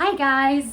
Hi guys,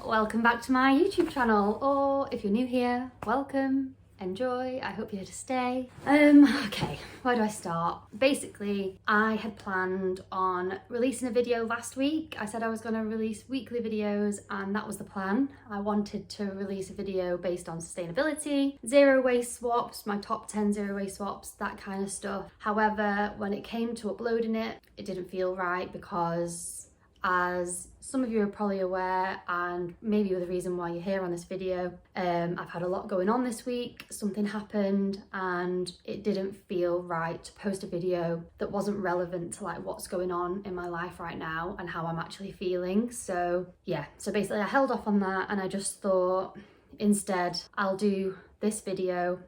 welcome back to my YouTube channel, or if you're new here, welcome, enjoy, I hope you're here to stay. Okay, where do I start? Basically, I had planned on releasing a video last week. I said I was going to release weekly videos and that was the plan. I wanted to release a video based on sustainability, zero waste swaps, my top 10 zero waste swaps, that kind of stuff. However, when it came to uploading it, it didn't feel right because, as some of you are probably aware, and maybe the reason why you're here on this video, I've had a lot going on this week. Something happened and it didn't feel right to post a video that wasn't relevant to like what's going on in my life right now and how I'm actually feeling. So yeah, so basically I held off on that and I just thought instead I'll do this video.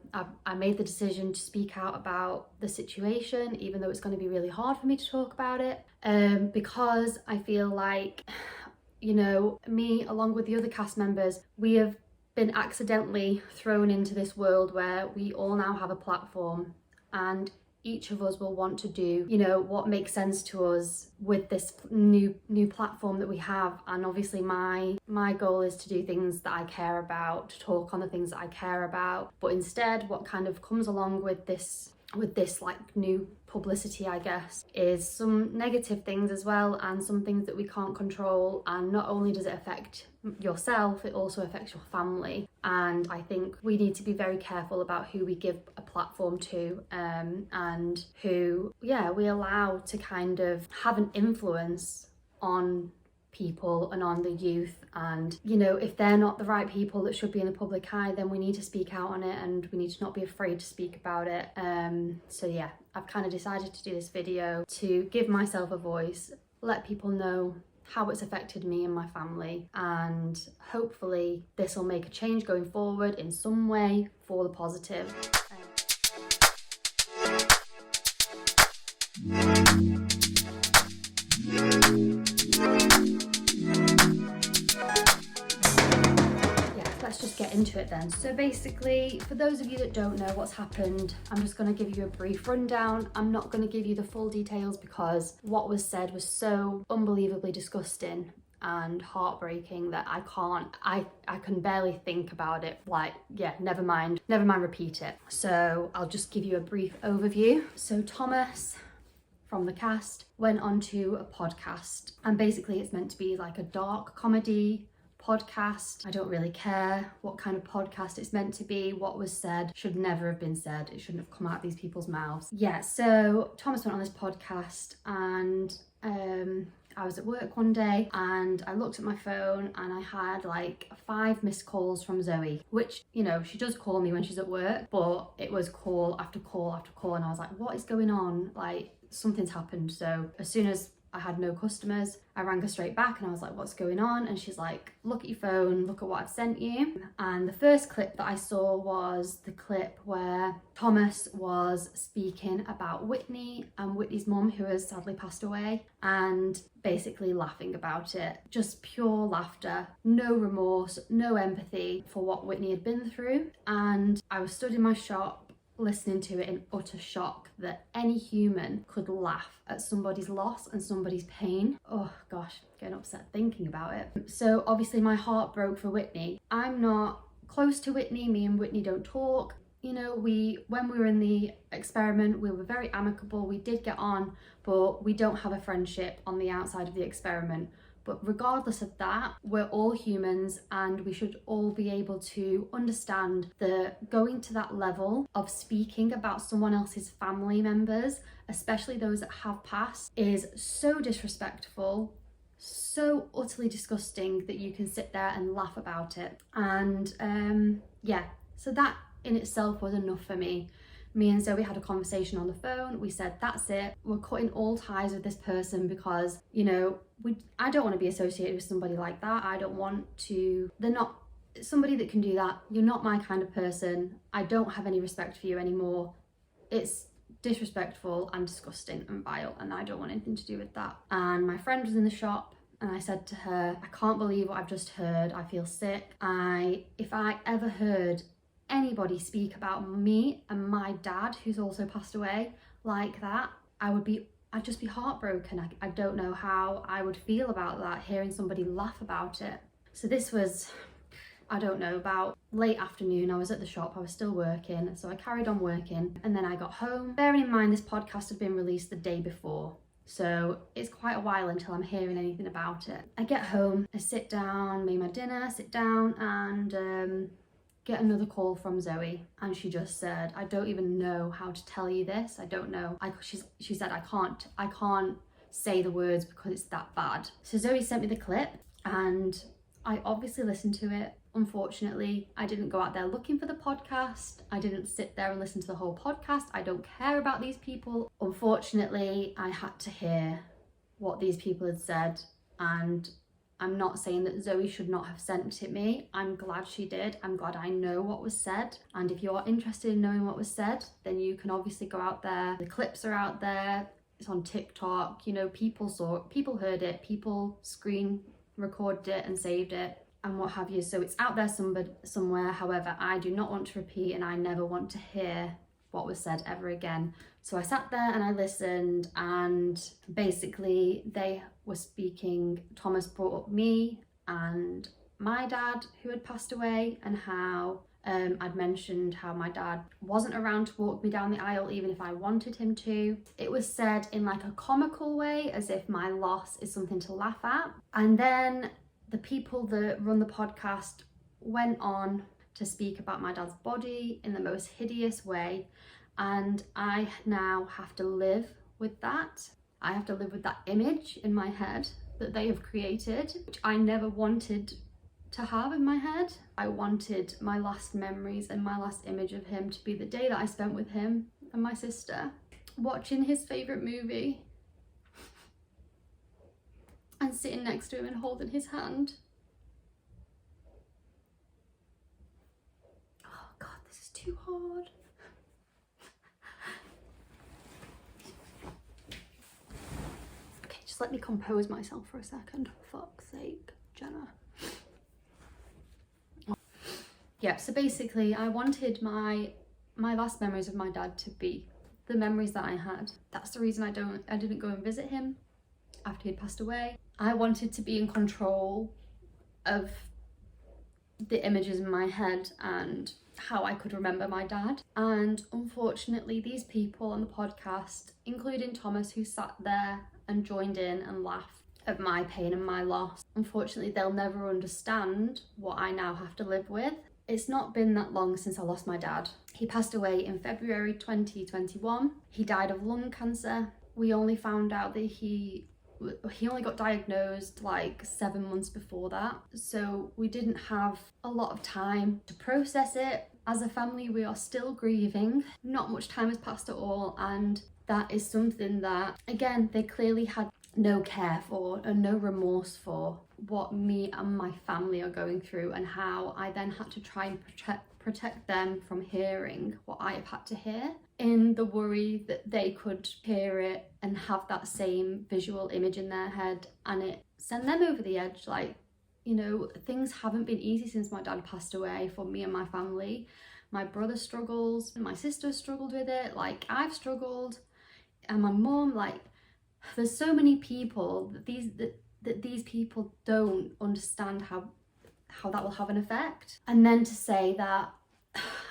I made the decision to speak out about the situation, even though it's going to be really hard for me to talk about it, because I feel like, you know, me along with the other cast members, we have been accidentally thrown into this world where we all now have a platform and each of us will want to do, you know, what makes sense to us with this new platform that we have. And obviously my goal is to do things that I care about, to talk on the things that I care about. But instead, what kind of comes along with this like new publicity, I guess, is some negative things as well, and some things that we can't control. And not only does it affect yourself, it also affects your family. And I think we need to be very careful about who we give a platform to, and who, yeah, we allow to kind of have an influence on people and on the youth. And, you know, if they're not the right people that should be in the public eye, then we need to speak out on it and we need to not be afraid to speak about it. So yeah, I've kind of decided to do this video to give myself a voice, let people know how it's affected me and my family, and hopefully this will make a change going forward in some way for the positive. Let's just get into it then. So basically, for those of you that don't know what's happened, I'm just going to give you a brief rundown. I'm not going to give you the full details because what was said was so unbelievably disgusting and heartbreaking that I can barely think about it. Like, yeah, never mind repeat it. So I'll just give you a brief overview. So Thomas from the cast went onto a podcast, and basically it's meant to be like a dark comedy podcast. I don't really care what kind of podcast it's meant to be. What was said should never have been said. It shouldn't have come out of these people's mouths. Yeah, so Thomas went on this podcast, and I was at work one day and I looked at my phone and I had like 5 missed calls from Zoe, which, you know, she does call me when she's at work, but it was call after call after call, and I was like, what is going on? Like, something's happened. So as soon as I had no customers, I rang her straight back and I was like, what's going on? And she's like, look at your phone, look at what I've sent you. And the first clip that I saw was the clip where Thomas was speaking about Whitney and Whitney's mum, who has sadly passed away, and basically laughing about it. Just pure laughter, no remorse, no empathy for what Whitney had been through. And I was stood in my shop listening to it in utter shock that any human could laugh at somebody's loss and somebody's pain. Oh gosh, getting upset thinking about it. So obviously my heart broke for Whitney. I'm not close to Whitney, me and Whitney don't talk. You know, when we were in the experiment, we were very amicable, we did get on, but we don't have a friendship on the outside of the experiment. But regardless of that, we're all humans and we should all be able to understand that going to that level of speaking about someone else's family members, especially those that have passed, is so disrespectful, so utterly disgusting that you can sit there and laugh about it. And yeah, so that in itself was enough for me. Me and Zoe had a conversation on the phone. We said, that's it. We're cutting all ties with this person because, you know, I don't want to be associated with somebody like that. I don't want to, they're not somebody that can do that. You're not my kind of person. I don't have any respect for you anymore. It's disrespectful and disgusting and vile, and I don't want anything to do with that. And my friend was in the shop and I said to her, I can't believe what I've just heard. I feel sick. If I ever heard anybody speak about me and my dad, who's also passed away, like that, I would be I'd just be heartbroken. I don't know how I would feel about that, hearing somebody laugh about it. So this was, I don't know, about late afternoon. I was at the shop, I was still working, so I carried on working, and then I got home. Bearing in mind this podcast had been released the day before, so it's quite a while until I'm hearing anything about it. I get home, I sit down, make my dinner, sit down, and get another call from Zoe, and she just said, I don't even know how to tell you this. I don't know. She said, I can't say the words because it's that bad. So Zoe sent me the clip, and I obviously listened to it. Unfortunately, I didn't go out there looking for the podcast. I didn't sit there and listen to the whole podcast. I don't care about these people. Unfortunately, I had to hear what these people had said, and I'm not saying that Zoe should not have sent it me. I'm glad she did. I'm glad I know what was said. And if you're interested in knowing what was said, then you can obviously go out there. The clips are out there. It's on TikTok. You know, people saw it, people heard it, people screen recorded it and saved it and what have you. So it's out there somewhere. However, I do not want to repeat, and I never want to hear what was said ever again. So I sat there and I listened, and basically they were speaking. Thomas brought up me and my dad who had passed away, and how I'd mentioned how my dad wasn't around to walk me down the aisle even if I wanted him to. It was said in like a comical way, as if my loss is something to laugh at. And then the people that run the podcast went on to speak about my dad's body in the most hideous way, and I now have to live with that. I have to live with that image in my head that they have created, which I never wanted to have in my head. I wanted my last memories and my last image of him to be the day that I spent with him and my sister, watching his favourite movie and sitting next to him and holding his hand. Oh God, this is too hard. Okay, just let me compose myself for a second. Fuck's sake, Jenna. Yeah, so basically I wanted my last memories of my dad to be the memories that I had. That's the reason I didn't go and visit him after he'd passed away. I wanted to be in control of the images in my head and how I could remember my dad. And unfortunately, these people on the podcast, including Thomas, who sat there and joined in and laughed at my pain and my loss, unfortunately, they'll never understand what I now have to live with. It's not been that long since I lost my dad. He passed away in February 2021. He died of lung cancer. We only found out that he only got diagnosed like 7 months before that. So we didn't have a lot of time to process it. As a family, we are still grieving. Not much time has passed at all. And that is something that, again, they clearly had no care for and no remorse for what me and my family are going through, and how I then had to try and protect them from hearing what I have had to hear, in the worry that they could hear it and have that same visual image in their head and it send them over the edge. Like, you know, things haven't been easy since my dad passed away for me and my family. My brother struggles, my sister struggled with it, like I've struggled, and my mum, like there's so many people that these people don't understand how that will have an effect. And then to say that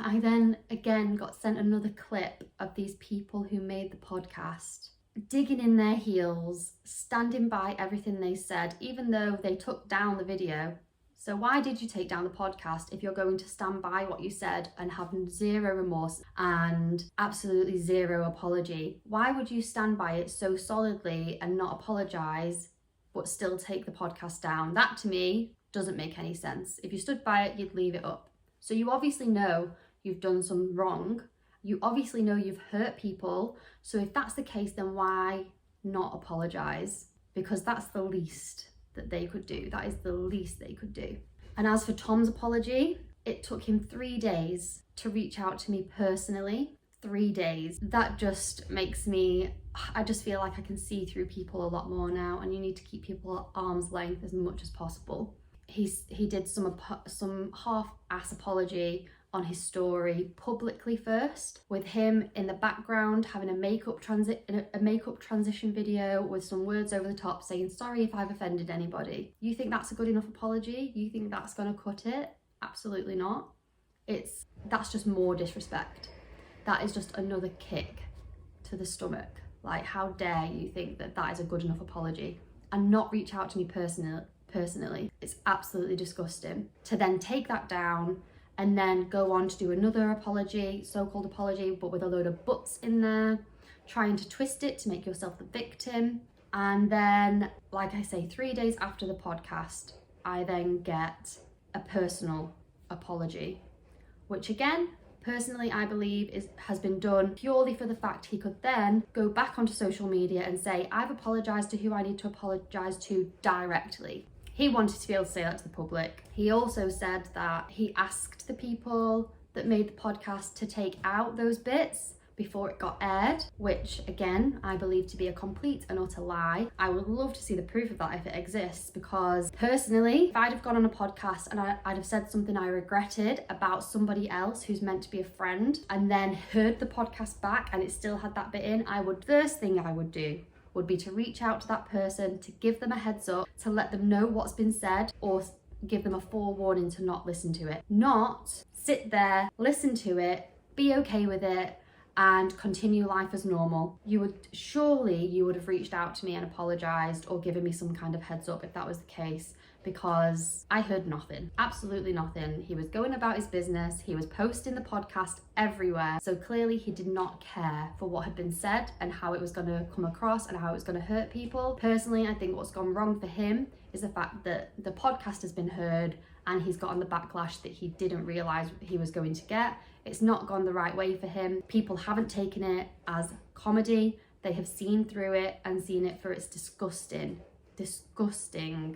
I then again got sent another clip of these people who made the podcast digging in their heels, standing by everything they said, even though they took down the video. So why did you take down the podcast if you're going to stand by what you said and have zero remorse and absolutely zero apology? Why would you stand by it so solidly and not apologise but still take the podcast down? That to me doesn't make any sense. If you stood by it, you'd leave it up. So you obviously know you've done some wrong. You obviously know you've hurt people. So if that's the case, then why not apologise? Because that's the least that they could do. That is the least they could do. And as for Tom's apology, it took him 3 days to reach out to me personally. 3 days. That just makes me, I just feel like I can see through people a lot more now, and you need to keep people at arm's length as much as possible. He did some half-ass apology on his story publicly first, with him in the background having a makeup transition video with some words over the top saying, sorry if I've offended anybody. You think that's a good enough apology? You think that's going to cut it? Absolutely not. That's just more disrespect. That is just another kick to the stomach. Like, how dare you think that that is a good enough apology and not reach out to me personally. It's absolutely disgusting. To then take that down and then go on to do another apology, so-called apology, but with a load of buts in there, trying to twist it to make yourself the victim. And then, like I say, 3 days after the podcast, I then get a personal apology, which again, personally, I believe has been done purely for the fact he could then go back onto social media and say, I've apologised to who I need to apologise to directly. He wanted to be able to say that to the public. He also said that he asked the people that made the podcast to take out those bits before it got aired, which again, I believe to be a complete and utter lie. I would love to see the proof of that if it exists, because personally, if I'd have gone on a podcast and I'd have said something I regretted about somebody else who's meant to be a friend and then heard the podcast back and it still had that bit in, first thing I would do would be to reach out to that person, to give them a heads up, to let them know what's been said, or give them a forewarning to not listen to it. Not sit there, listen to it, be okay with it, and continue life as normal. You would have reached out to me and apologized or given me some kind of heads up if that was the case, because I heard nothing, absolutely nothing. He was going about his business, he was posting the podcast everywhere, so clearly he did not care for what had been said and how it was going to come across and how it was going to hurt people. Personally, I think what's gone wrong for him is the fact that the podcast has been heard and he's gotten the backlash that he didn't realize he was going to get. It's not gone the right way for him. People haven't taken it as comedy. They have seen through it and seen it for its disgusting,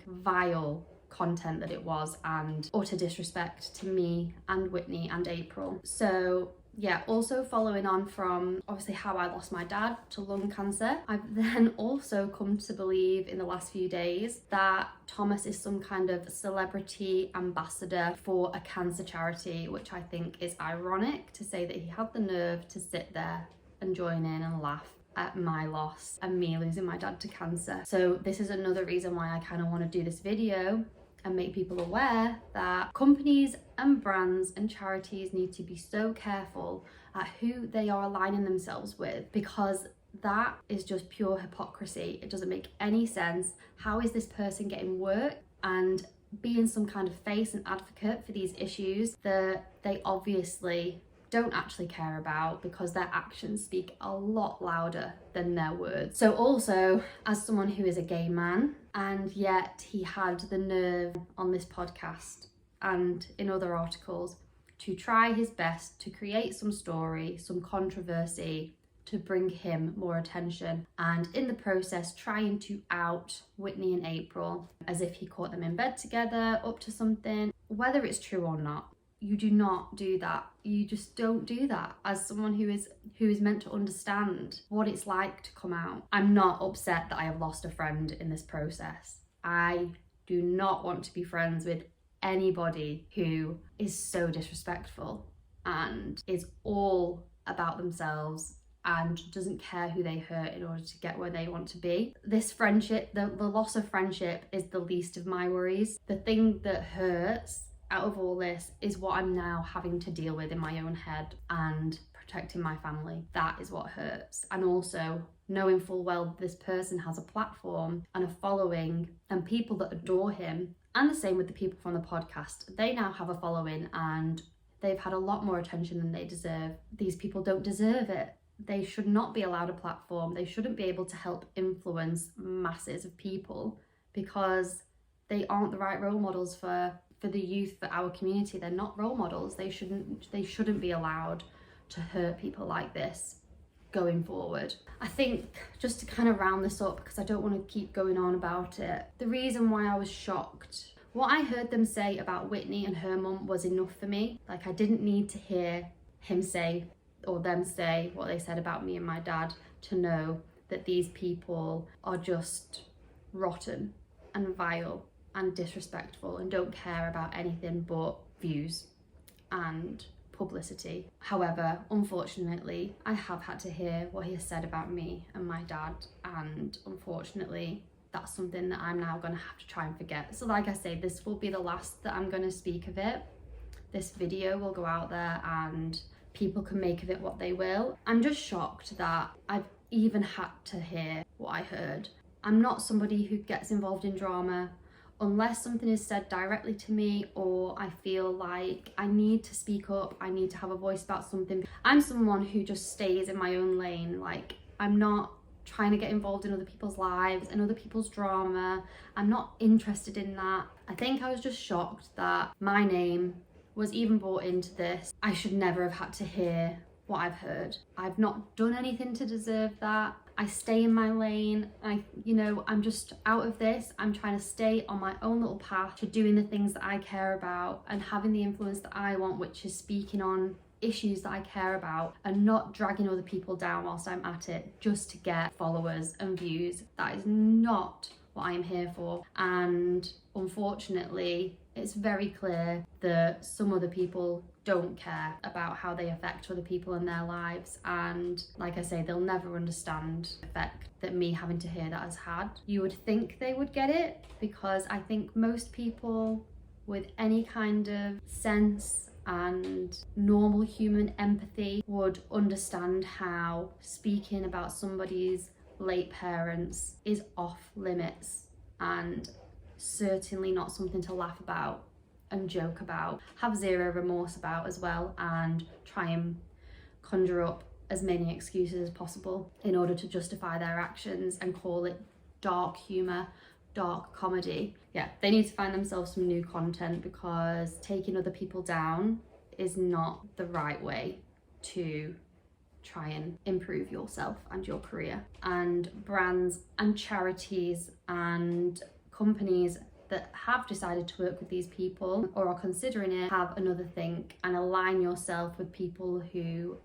vile content that it was, and utter disrespect to me and Whitney and April. So yeah, also following on from obviously how I lost my dad to lung cancer, I've then also come to believe in the last few days that Thomas is some kind of celebrity ambassador for a cancer charity, which I think is ironic to say that he had the nerve to sit there and join in and laugh at my loss and me losing my dad to cancer. So this is another reason why I kind of want to do this video and make people aware that companies and brands and charities need to be so careful at who they are aligning themselves with, because that is just pure hypocrisy. It doesn't make any sense. How is this person getting work and being some kind of face and advocate for these issues that they obviously don't actually care about, because their actions speak a lot louder than their words. So also, as someone who is a gay man, and yet he had the nerve on this podcast and in other articles to try his best to create some story, some controversy, to bring him more attention, and in the process trying to out Whitney and April as if he caught them in bed together, up to something. Whether it's true or not, you do not do that. You just don't do that as someone who is meant to understand what it's like to come out. I'm not upset that I have lost a friend in this process. I do not want to be friends with anybody who is so disrespectful and is all about themselves and doesn't care who they hurt in order to get where they want to be. This friendship, the loss of friendship, is the least of my worries. The thing that hurts out of all this is what I'm now having to deal with in my own head and protecting my family. That is what hurts. And also knowing full well this person has a platform and a following and people that adore him, and the same with the people from the podcast. They now have a following and they've had a lot more attention than they deserve. These people don't deserve it. They should not be allowed a platform. They shouldn't be able to help influence masses of people, because they aren't the right role models for the youth, for our community. They're not role models. They shouldn't be allowed to hurt people like this going forward. I think, just to kind of round this up, because I don't want to keep going on about it, the reason why I was shocked, what I heard them say about Whitney and her mum was enough for me. Like, I didn't need to hear him say or them say what they said about me and my dad to know that these people are just rotten and vile and disrespectful and don't care about anything but views and publicity. However, unfortunately, I have had to hear what he has said about me and my dad, and unfortunately, that's something that I'm now going to have to try and forget. So like I say, this will be the last that I'm going to speak of it. This video will go out there and people can make of it what they will. I'm just shocked that I've even had to hear what I heard. I'm not somebody who gets involved in drama unless something is said directly to me, or I feel like I need to speak up, I need to have a voice about something. I'm someone who just stays in my own lane. Like, I'm not trying to get involved in other people's lives and other people's drama. I'm not interested in that. I think I was just shocked that my name was even brought into this. I should never have had to hear what I've heard. I've not done anything to deserve that. I stay in my lane. I'm just out of this. I'm trying to stay on my own little path to doing the things that I care about and having the influence that I want, which is speaking on issues that I care about and not dragging other people down whilst I'm at it just to get followers and views. That is not what I'm here for. And unfortunately, it's very clear that some other people don't care about how they affect other people in their lives, and like I say, they'll never understand the effect that me having to hear that has had. You would think they would get it, because I think most people with any kind of sense and normal human empathy would understand how speaking about somebody's late parents is off limits and certainly not something to laugh about and joke about, have zero remorse about as well, and try and conjure up as many excuses as possible in order to justify their actions and call it dark humour, dark comedy. Yeah, they need to find themselves some new content, because taking other people down is not the right way to try and improve yourself and your career. And brands and charities and companies that have decided to work with these people or are considering it, have another think and align yourself with people who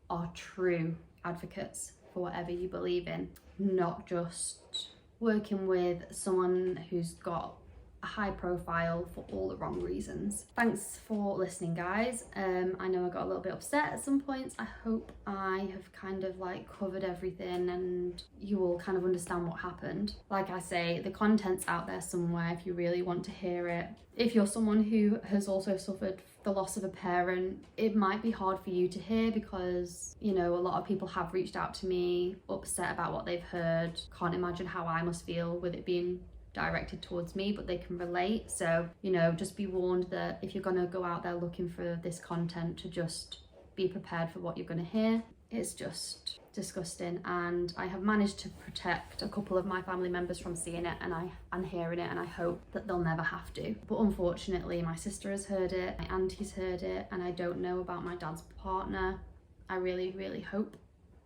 are true advocates for whatever you believe in, not just working with someone who's got a high profile for all the wrong reasons. Thanks for listening, guys. I know I got a little bit upset at some points. I hope I have kind of like covered everything and you all kind of understand what happened. Like I say, the content's out there somewhere if you really want to hear it. If you're someone who has also suffered the loss of a parent, it might be hard for you to hear, because a lot of people have reached out to me upset about what they've heard. Can't imagine how I must feel with it being directed towards me, but they can relate. So just be warned that if you're going to go out there looking for this content, to just be prepared for what you're going to hear. It's just disgusting, and I have managed to protect a couple of my family members from seeing it and hearing it, and I hope that they'll never have to. But unfortunately, my sister has heard it, my auntie's heard it, and I don't know about my dad's partner. I really, really hope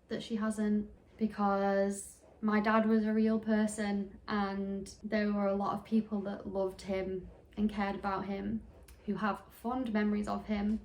that she hasn't, because my dad was a real person, and there were a lot of people that loved him and cared about him, who have fond memories of him,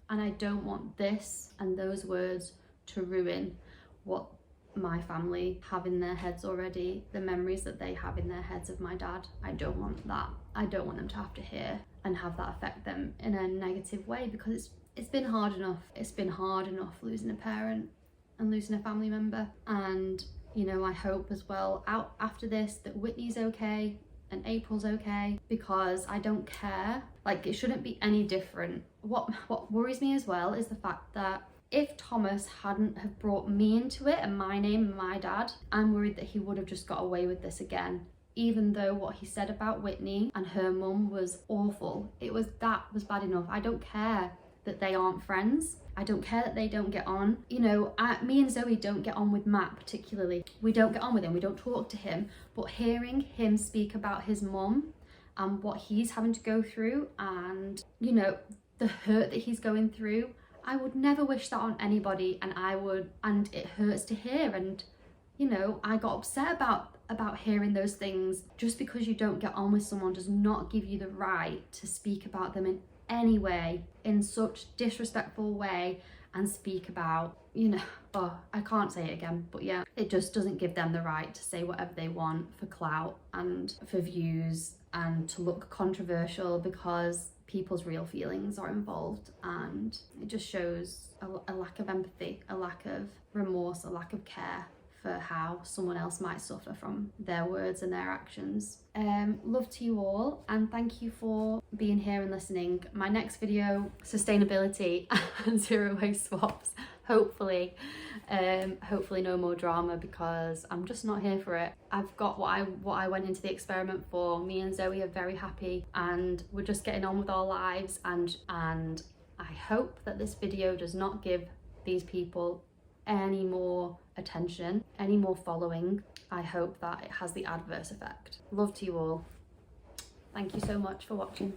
and I don't want this and those words to ruin what my family have in their heads already, the memories that they have in their heads of my dad. I don't want that. I don't want them to have to hear and have that affect them in a negative way, because it's been hard enough. It's been hard enough losing a parent and losing a family member. And I hope as well out after this that Whitney's okay and April's okay, because I don't care. Like, it shouldn't be any different. What worries me as well is the fact that if Thomas hadn't have brought me into it and my name and my dad, I'm worried that he would have just got away with this again. Even though what he said about Whitney and her mum was awful, that was bad enough. I don't care that they aren't friends. I don't care that they don't get on. Me and Zoe don't get on with Matt particularly. We don't get on with him, we don't talk to him. But hearing him speak about his mum and what he's having to go through, and the hurt that he's going through, I would never wish that on anybody, and it hurts to hear. And I got upset about hearing those things. Just because you don't get on with someone does not give you the right to speak about them in any way, in such disrespectful way, and speak about I can't say it again, but yeah, it just doesn't give them the right to say whatever they want for clout and for views and to look controversial, because people's real feelings are involved, and it just shows a lack of empathy, a lack of remorse, a lack of care for how someone else might suffer from their words and their actions. Love to you all, and thank you for being here and listening. My next video, sustainability and zero waste swaps. Hopefully no more drama, because I'm just not here for it. I've got what I went into the experiment for. Me and Zoe are very happy, and we're just getting on with our lives, and I hope that this video does not give these people any more attention, any more following. I hope that it has the adverse effect. Love to you all. Thank you so much for watching.